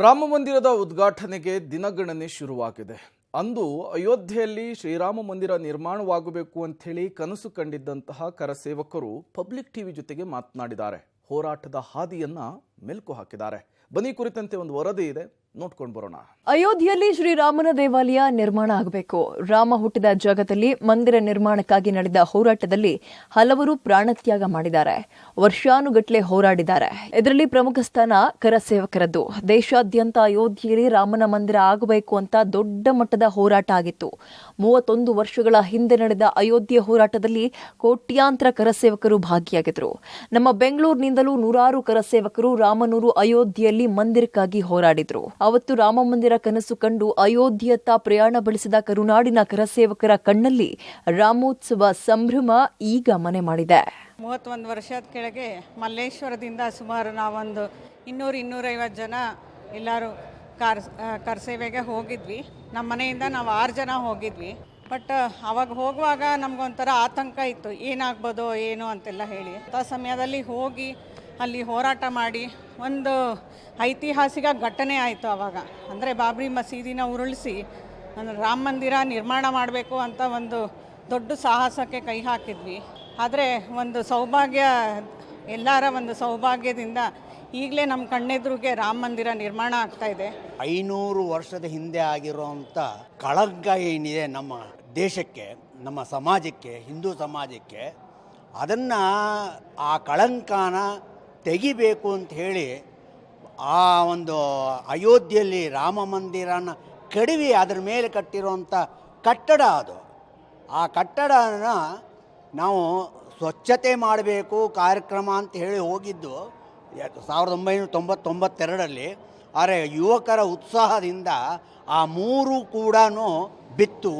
ರಾಮ ಮಂದಿರದ ಉದ್ಘಾಟನೆಗೆ ದಿನಗಣನೆ ಶುರುವಾಗಿದೆ. ಅಂದು ಅಯೋಧ್ಯೆಯಲ್ಲಿ ಶ್ರೀರಾಮ ಮಂದಿರ ನಿರ್ಮಾಣವಾಗಬೇಕು ಅಂತ ಹೇಳಿ ಕನಸು ಕಂಡಿದ್ದಂತಹ ಕರಸೇವಕರು ಪಬ್ಲಿಕ್ ಟಿವಿ ಜೊತೆಗೆ ಮಾತನಾಡಿದ್ದಾರೆ. ಹೋರಾಟದ ಹಾದಿಯನ್ನ ಮೆಲುಕು ಹಾಕಿದ್ದಾರೆ. ಬನ್ನಿ, ಕುರಿತಂತೆ ಒಂದು ವರದಿ ಇದೆ, ನೋಡ್ಕೊಂಡು ಬರೋಣ. ಅಯೋಧ್ಯೆಯಲ್ಲಿ ಶ್ರೀರಾಮನ ದೇವಾಲಯ ನಿರ್ಮಾಣ ಆಗಬೇಕು. ರಾಮ ಹುಟ್ಟಿದ ಜಾಗದಲ್ಲಿ ಮಂದಿರ ನಿರ್ಮಾಣಕ್ಕಾಗಿ ನಡೆದ ಹೋರಾಟದಲ್ಲಿ ಹಲವರು ಪ್ರಾಣತ್ಯಾಗ ಮಾಡಿದ್ದಾರೆ. ವರ್ಷಾನುಗಟ್ಟಲೆ ಹೋರಾಡಿದ್ದಾರೆ. ಇದರಲ್ಲಿ ಪ್ರಮುಖ ಸ್ಥಾನ ಕರಸೇವಕರದ್ದು. ದೇಶಾದ್ಯಂತ ಅಯೋಧ್ಯೆಯಲ್ಲಿ ರಾಮನ ಮಂದಿರ ಆಗಬೇಕು ಅಂತ ದೊಡ್ಡ ಮಟ್ಟದ ಹೋರಾಟ ಆಗಿತ್ತು. 31 ವರ್ಷಗಳ ಹಿಂದೆ ನಡೆದ ಅಯೋಧ್ಯೆ ಹೋರಾಟದಲ್ಲಿ ಕೋಟ್ಯಾಂತರ ಕರಸೇವಕರು ಭಾಗಿಯಾಗಿದ್ರು. ನಮ್ಮ ಬೆಂಗಳೂರಿನಿಂದಲೂ ನೂರಾರು ಕರಸೇವಕರು ರಾಮನೂರು ಅಯೋಧ್ಯೆಯಲ್ಲಿ ಮಂದಿರಕ್ಕಾಗಿ ಹೋರಾಡಿದ್ರು. ಅವತ್ತು ರಾಮ ಮಂದಿರ ಕನಸು ಕಂಡು ಅಯೋಧ್ಯೆಯತ್ತ ಪ್ರಯಾಣ ಬೆಳೆಸಿದ ಕರುನಾಡಿನ ಕರಸೇವಕರ ಕಣ್ಣಲ್ಲಿ ರಾಮೋತ್ಸವ ಸಂಭ್ರಮ ಈಗ ಮನೆ ಮಾಡಿದೆ. 31 ವರ್ಷದ ಕೆಳಗೆ ಮಲ್ಲೇಶ್ವರದಿಂದ ಸುಮಾರು ನಾವೊಂದು 200-250 ಜನ ಎಲ್ಲರೂ ಕರಸೇವೆಗೆ ಹೋಗಿದ್ವಿ. ನಮ್ಮ ಮನೆಯಿಂದ ನಾವು 6 ಜನ ಹೋಗಿದ್ವಿ. ಬಟ್ ಅವಾಗ ಹೋಗುವಾಗ ನಮಗೊಂಥರ ಆತಂಕ ಇತ್ತು, ಏನಾಗ್ಬೋದೋ ಏನೋ ಅಂತೆಲ್ಲ ಹೇಳಿ. ಆ ಸಮಯದಲ್ಲಿ ಹೋಗಿ ಅಲ್ಲಿ ಹೋರಾಟ ಮಾಡಿ ಒಂದು ಐತಿಹಾಸಿಕ ಘಟನೆ ಆಯಿತು. ಆವಾಗ ಅಂದರೆ ಬಾಬ್ರಿ ಮಸೀದಿನ ಉರುಳಿಸಿ ರಾಮ ಮಂದಿರ ನಿರ್ಮಾಣ ಮಾಡಬೇಕು ಅಂತ ಒಂದು ದೊಡ್ಡ ಸಾಹಸಕ್ಕೆ ಕೈ ಹಾಕಿದ್ವಿ. ಆದರೆ ಒಂದು ಸೌಭಾಗ್ಯ, ಎಲ್ಲರ ಒಂದು ಸೌಭಾಗ್ಯದಿಂದ ಈಗಲೇ ನಮ್ಮ ಕಣ್ಣೆದುರಿಗೆ ರಾಮ ಮಂದಿರ ನಿರ್ಮಾಣ ಆಗ್ತಾ ಇದೆ. 500 ವರ್ಷದ ಹಿಂದೆ ಆಗಿರುವಂಥ ಕಳಂಕ ಏನಿದೆ ನಮ್ಮ ದೇಶಕ್ಕೆ, ನಮ್ಮ ಸಮಾಜಕ್ಕೆ, ಹಿಂದೂ ಸಮಾಜಕ್ಕೆ, ಅದನ್ನು ಆ ಕಳಂಕನ ತೆಗಿಬೇಕು ಅಂತ ಹೇಳಿ ಆ ಒಂದು ಅಯೋಧ್ಯೆಯಲ್ಲಿ ರಾಮ ಮಂದಿರನ ಕಡಿವಿ ಅದರ ಮೇಲೆ ಕಟ್ಟಿರುವಂಥ ಕಟ್ಟಡ ಅದು. ಆ ಕಟ್ಟಡನ ನಾವು ಸ್ವಚ್ಛತೆ ಮಾಡಬೇಕು ಕಾರ್ಯಕ್ರಮ ಅಂತ ಹೇಳಿ ಹೋಗಿದ್ದು 1992ರಲ್ಲಿ. ಆದರೆ ಯುವಕರ ಉತ್ಸಾಹದಿಂದ ಆ 3 ಕೂಡ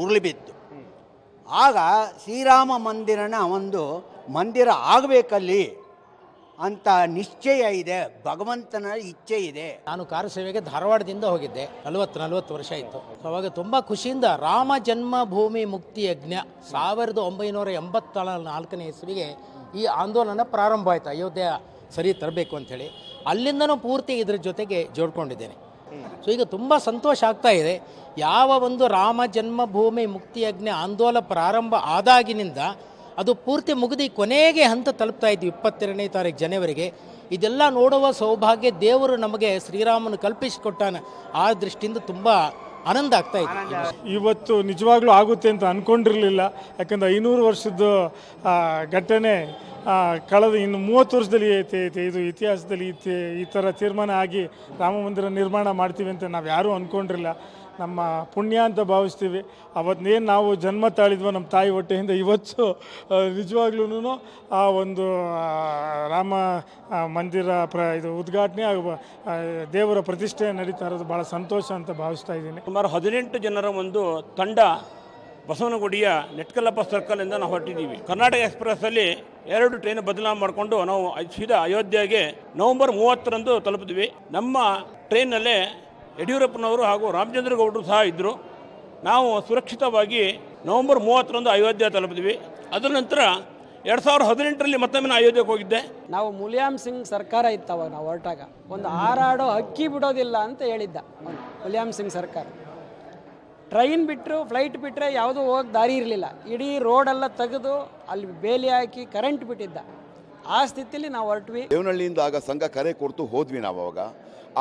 ಉರುಳಿ ಬಿತ್ತು. ಆಗ ಶ್ರೀರಾಮ ಮಂದಿರನ ಒಂದು ಮಂದಿರ ಆಗಬೇಕಲ್ಲಿ ಅಂತ ನಿಶ್ಚಯ ಇದೆ, ಭಗವಂತನ ಇಚ್ಛೆ ಇದೆ. ನಾನು ಕಾರ ಸೇವೆಗೆ ಧಾರವಾಡದಿಂದ ಹೋಗಿದ್ದೆ. 40 ವರ್ಷ ಆಯಿತು. ಅವಾಗ ತುಂಬ ಖುಷಿಯಿಂದ ರಾಮ ಜನ್ಮಭೂಮಿ ಮುಕ್ತಿ ಯಜ್ಞ 1984ನೇ ಇಸ್ವಿಗೆ ಈ ಆಂದೋಲನ ಪ್ರಾರಂಭ ಆಯಿತು. ಅಯೋಧ್ಯೆ ಸರಿ ತರಬೇಕು ಅಂಥೇಳಿ ಅಲ್ಲಿಂದನೂ ಪೂರ್ತಿ ಇದ್ರ ಜೊತೆಗೆ ಜೋಡ್ಕೊಂಡಿದ್ದೇನೆ. ಸೊ ಈಗ ತುಂಬ ಸಂತೋಷ ಆಗ್ತಾ ಇದೆ. ಯಾವ ಒಂದು ರಾಮ ಜನ್ಮಭೂಮಿ ಮುಕ್ತಿ ಯಜ್ಞ ಆಂದೋಲನ ಪ್ರಾರಂಭ ಆದಾಗಿನಿಂದ ಅದು ಪೂರ್ತಿ ಮುಗಿದು ಕೊನೆಗೆ ಹಂತ ತಲುಪ್ತಾ ಇದ್ವಿ 22ನೇ ತಾರೀಕು ಜನವರಿಗೆ. ಇದೆಲ್ಲ ನೋಡುವ ಸೌಭಾಗ್ಯ ದೇವರು ನಮಗೆ ಶ್ರೀರಾಮನು ಕಲ್ಪಿಸಿಕೊಟ್ಟಾನ. ಆ ದೃಷ್ಟಿಯಿಂದ ತುಂಬ ಆನಂದ ಆಗ್ತಾ ಇದೆ. ಇವತ್ತು ನಿಜವಾಗ್ಲೂ ಆಗುತ್ತೆ ಅಂತ ಅಂದ್ಕೊಂಡಿರಲಿಲ್ಲ. ಯಾಕಂದರೆ 500 ವರ್ಷದ ಘಟನೆ ಕಳೆದ ಇನ್ನು 30 ವರ್ಷದಲ್ಲಿ ಇದು ಇತಿಹಾಸದಲ್ಲಿ ಈ ಥರ ತೀರ್ಮಾನ ಆಗಿ ರಾಮ ಮಂದಿರ ನಿರ್ಮಾಣ ಮಾಡ್ತೀವಿ ಅಂತ ನಾವು ಯಾರೂ ಅಂದ್ಕೊಂಡಿರಲಿಲ್ಲ. ನಮ್ಮ ಪುಣ್ಯ ಅಂತ ಭಾವಿಸ್ತೀವಿ. ಅವತ್ತೇನು ನಾವು ಜನ್ಮ ತಾಳಿದ್ವೋ ನಮ್ಮ ತಾಯಿ ಹೊಟ್ಟೆಯಿಂದ, ಇವತ್ತು ನಿಜವಾಗ್ಲೂ ಆ ಒಂದು ರಾಮ ಮಂದಿರ ಇದು ಉದ್ಘಾಟನೆ ದೇವರ ಪ್ರತಿಷ್ಠೆ ನಡೀತಾ ಇರೋದು ಭಾಳ ಸಂತೋಷ ಅಂತ ಭಾವಿಸ್ತಾ ಇದ್ದೀನಿ. ಸುಮಾರು 18 ಜನರ ಒಂದು ತಂಡ ಬಸವನಗುಡಿಯ ನೆಟ್ಕಲ್ಲಪ್ಪ ಸರ್ಕಲಿಂದ ನಾವು ಹೊರಟಿದ್ದೀವಿ. ಕರ್ನಾಟಕ ಎಕ್ಸ್ಪ್ರೆಸ್ಸಲ್ಲಿ 2 ಟ್ರೈನ್ ಬದಲಾವಣೆ ಮಾಡಿಕೊಂಡು ನಾವು ಸೀದಾ ಅಯೋಧ್ಯೆಗೆ ನವೆಂಬರ್ 30ರಂದು ತಲುಪಿದ್ವಿ. ನಮ್ಮ ಟ್ರೈನ್ನಲ್ಲೇ ಯಡಿಯೂರಪ್ಪನವರು ಹಾಗೂ ರಾಮಚಂದ್ರ ಗೌಡರು ಸಹ ಇದ್ದರು. ನಾವು ಸುರಕ್ಷಿತವಾಗಿ ನವೆಂಬರ್ 30ರಂದು ಅಯೋಧ್ಯೆ ತಲುಪಿದ್ವಿ. ಅದರ ನಂತರ 2018ರಲ್ಲಿ ಮತ್ತೊಮ್ಮೆ ನಾನು ಅಯೋಧ್ಯೆಗೆ ಹೋಗಿದ್ದೆ. ನಾವು ಮುಲಾಯಂ ಸಿಂಗ್ ಸರ್ಕಾರ ಇತ್ತವಾಗ ನಾವು ಹೊರಟಾಗ ಒಂದು ಹಾರಾಡೋ ಅಕ್ಕಿ ಬಿಡೋದಿಲ್ಲ ಅಂತ ಹೇಳಿದ್ದ ಮುಲಾಯಂ ಸಿಂಗ್ ಸರ್ಕಾರ. ಟ್ರೈನ್ ಬಿಟ್ಟರು, ಫ್ಲೈಟ್ ಬಿಟ್ಟರೆ ಯಾವುದೂ ಹೋಗಿ ದಾರಿ ಇರಲಿಲ್ಲ. ಇಡೀ ರೋಡೆಲ್ಲ ತೆಗೆದು ಅಲ್ಲಿ ಬೇಲಿ ಹಾಕಿ ಕರೆಂಟ್ ಬಿಟ್ಟಿದ್ದ. ಆ ಸ್ಥಿತಿಯಲ್ಲಿ ನಾವು ಹೊರಟ್ವಿ. ದೇವನಹಳ್ಳಿಯಿಂದ ಆಗ ಸಂಘ ಕರೆ ಕೊಡ್ತು ಹೋದ್ವಿ ನಾವು. ಅವಾಗ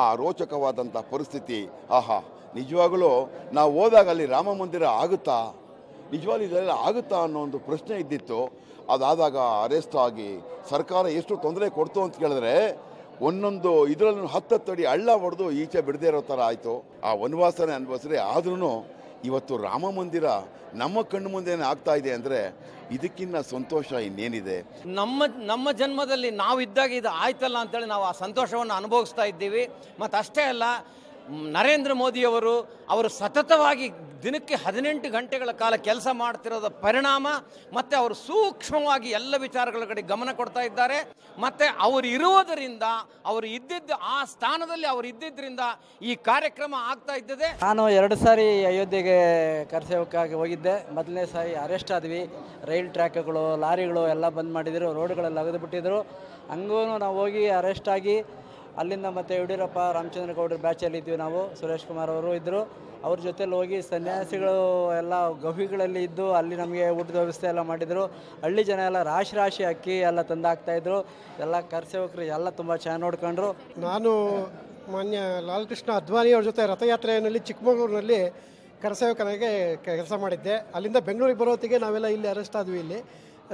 ಆ ರೋಚಕವಾದಂಥ ಪರಿಸ್ಥಿತಿ, ಆಹಾ, ನಿಜವಾಗಲೂ ನಾವು ಹೋದಾಗ ಅಲ್ಲಿ ರಾಮ ಮಂದಿರ ಆಗುತ್ತಾ, ನಿಜವಾಗ್ಲೂ ಇದೆಲ್ಲ ಆಗುತ್ತಾ ಅನ್ನೋ ಒಂದು ಪ್ರಶ್ನೆ ಇದ್ದಿತ್ತು. ಅದಾದಾಗ ಅರೆಸ್ಟ್ ಆಗಿ ಸರ್ಕಾರ ಎಷ್ಟು ತೊಂದರೆ ಕೊಡ್ತು ಅಂತ ಕೇಳಿದ್ರೆ ಒಂದೊಂದು ಇದರಲ್ಲೂ 10 ಅಡಿ ಹಳ್ಳ ಹೊಡೆದು ಈಚೆ ಬಿಡದೇ ಇರೋ ಥರ ಆಯಿತು. ಆ ವನವಾಸನೆ ಅನುಭವಿಸ್ರೆ ಆದ್ರೂ ಇವತ್ತು ರಾಮ ಮಂದಿರ ನಮ್ಮ ಕಣ್ಣು ಮುಂದೆನೇ ಆಗ್ತಾ ಇದೆ ಅಂದರೆ ಇದಕ್ಕಿನ್ನ ಸಂತೋಷ ಇನ್ನೇನಿದೆ. ನಮ್ಮ ಜನ್ಮದಲ್ಲಿ ನಾವು ಇದ್ದಾಗ ಇದು ಆಯ್ತಲ್ಲ ಅಂತೇಳಿ ನಾವು ಆ ಸಂತೋಷವನ್ನು ಅನುಭವಿಸ್ತಾ ಇದ್ದೀವಿ. ಮತ್ತು ಅಷ್ಟೇ ಅಲ್ಲ, ನರೇಂದ್ರ ಮೋದಿಯವರು ಸತತವಾಗಿ ದಿನಕ್ಕೆ 18 ಗಂಟೆಗಳ ಕಾಲ ಕೆಲಸ ಮಾಡ್ತಿರೋದ ಪರಿಣಾಮ, ಮತ್ತು ಅವರು ಸೂಕ್ಷ್ಮವಾಗಿ ಎಲ್ಲ ವಿಚಾರಗಳ ಕಡೆ ಗಮನ ಕೊಡ್ತಾ ಇದ್ದಾರೆ. ಮತ್ತು ಅವರು ಇರುವುದರಿಂದ, ಅವರು ಇದ್ದಿದ್ದು ಆ ಸ್ಥಾನದಲ್ಲಿ ಅವರು ಇದ್ದಿದ್ದರಿಂದ ಈ ಕಾರ್ಯಕ್ರಮ ಆಗ್ತಾ ಇದ್ದದೆ. ನಾನು 2 ಸಾರಿ ಅಯೋಧ್ಯೆಗೆ ಕರಸೇವಕರಾಗಿ ಹೋಗಿದ್ದೆ. ಮೊದಲನೇ ಸಾರಿ ಅರೆಸ್ಟ್ ಆದ್ವಿ. ರೈಲ್ ಟ್ರ್ಯಾಕ್ಗಳು, ಲಾರಿಗಳು ಎಲ್ಲ ಬಂದ್ ಮಾಡಿದ್ರು, ರೋಡ್ಗಳೆಲ್ಲ ಅಗೆದು ಬಿಟ್ಟಿದ್ರು. ಹಂಗೂ ನಾವು ಹೋಗಿ ಅರೆಸ್ಟ್ ಆಗಿ ಅಲ್ಲಿಂದ ಮತ್ತು ಯಡಿಯೂರಪ್ಪ ರಾಮಚಂದ್ರ ಗೌಡರ ಬ್ಯಾಚಲ್ಲಿ ಇದ್ವಿ ನಾವು, ಸುರೇಶ್ ಕುಮಾರ್ ಅವರು ಇದ್ದರು. ಅವ್ರ ಜೊತೆಲಿ ಹೋಗಿ ಸನ್ಯಾಸಿಗಳು ಎಲ್ಲ ಗವಿಗಳಲ್ಲಿ ಇದ್ದು ಅಲ್ಲಿ ನಮಗೆ ಊಟದ ವ್ಯವಸ್ಥೆ ಎಲ್ಲ ಮಾಡಿದರು. ಹಳ್ಳಿ ಜನ ಎಲ್ಲ ರಾಶಿ ಅಕ್ಕಿ ಎಲ್ಲ ತಂದಾಕ್ತಾಯಿದ್ರು. ಎಲ್ಲ ಕರಸೇವಕರು ಎಲ್ಲ ತುಂಬ ಚೆನ್ನಾಗಿ ನೋಡ್ಕೊಂಡ್ರು. ನಾನು ಮಾನ್ಯ ಲಾಲ್ ಕೃಷ್ಣ ಅದ್ವಾನಿ ಅವ್ರ ಜೊತೆ ರಥಯಾತ್ರೆಯಲ್ಲಿ ಚಿಕ್ಕಮಗಳೂರಿನಲ್ಲಿ ಕರಸೇವಕನಾಗೆ ಕೆಲಸ ಮಾಡಿದ್ದೆ. ಅಲ್ಲಿಂದ ಬೆಂಗಳೂರಿಗೆ ಬರೋತ್ತಿಗೆ ನಾವೆಲ್ಲ ಇಲ್ಲಿ ಅರೆಸ್ಟ್ ಆದ್ವಿ ಇಲ್ಲಿ.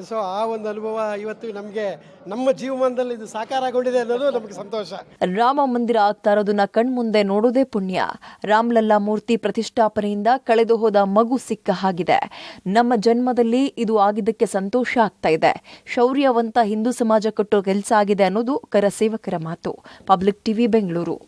ಸೊ ಆ ಒಂದು ಅನುಭವ ಇವತ್ತು ನಮಗೆ ನಮ್ಮ ಜೀವಮಾನದಲ್ಲಿ ಇದು ಸಾಕಾರಗೊಂಡಿದೆ ಅನ್ನೋದು ನಮಗೆ ಸಂತೋಷ. ರಾಮ ಮಂದಿರ ಆಗ್ತಾ ಇರೋದನ್ನ ಕಣ್ಮುಂದೆ ನೋಡೋದೇ ಪುಣ್ಯ. ರಾಮ್ಲಲ್ಲಾ ಮೂರ್ತಿ ಪ್ರತಿಷ್ಠಾಪನೆಯಿಂದ ಕಳೆದು ಹೋದ ಮಗು ಸಿಕ್ಕ ಹಾಗಿದೆ. ನಮ್ಮ ಜನ್ಮದಲ್ಲಿ ಇದು ಆಗಿದ್ದಕ್ಕೆ ಸಂತೋಷ ಆಗ್ತಾ ಇದೆ. ಶೌರ್ಯವಂತ ಹಿಂದೂ ಸಮಾಜ ಕಟ್ಟೋ ಕೆಲಸ ಆಗಿದೆ ಅನ್ನೋದು ಕರಸೇವಕರ ಮಾತು. Public TV, Bengaluru.